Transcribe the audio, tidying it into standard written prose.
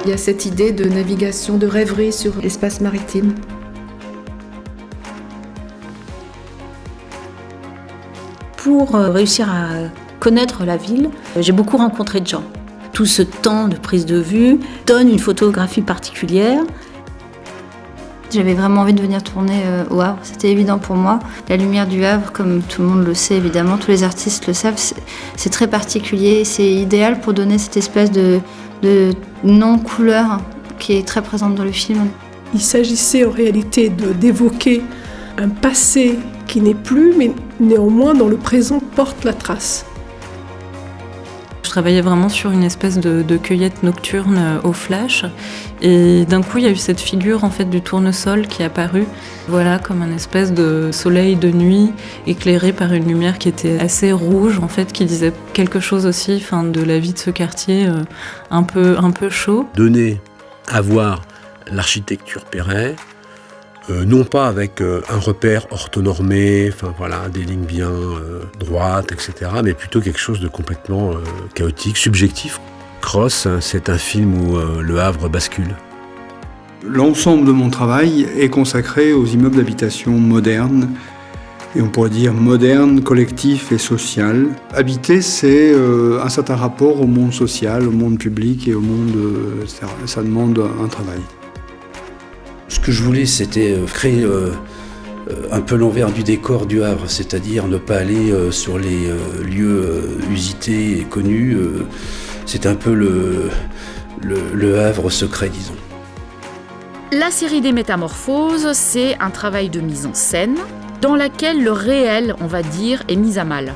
Il y a cette idée de navigation, de rêverie sur l'espace maritime. Pour réussir à connaître la ville, j'ai beaucoup rencontré de gens. Tout ce temps de prise de vue donne une photographie particulière. J'avais vraiment envie de venir tourner au Havre, c'était évident pour moi. La lumière du Havre, comme tout le monde le sait évidemment, tous les artistes le savent, c'est très particulier. C'est idéal pour donner cette espèce de non-couleur qui est très présente dans le film. Il s'agissait en réalité d'évoquer un passé qui n'est plus, mais néanmoins dans le présent porte la trace. Je travaillais vraiment sur une espèce de cueillette nocturne au flash et d'un coup il y a eu cette figure en fait du tournesol qui est apparue, voilà, comme un espèce de soleil de nuit éclairé par une lumière qui était assez rouge en fait, qui disait quelque chose aussi, enfin, de la vie de ce quartier un peu chaud. Donner à voir l'architecture Perret, non pas avec un repère orthonormé, enfin voilà, des lignes bien droites, etc., mais plutôt quelque chose de complètement chaotique, subjectif. Cross, c'est un film où le Havre bascule. L'ensemble de mon travail est consacré aux immeubles d'habitation modernes, et on pourrait dire moderne, collectif et social. Habiter, c'est un certain rapport au monde social, au monde public et au monde, ça demande un travail. Ce que je voulais, c'était créer un peu l'envers du décor du Havre, c'est-à-dire ne pas aller sur les lieux usités et connus. C'est un peu le Havre secret, disons. La série des Métamorphoses, c'est un travail de mise en scène dans laquelle le réel, on va dire, est mis à mal.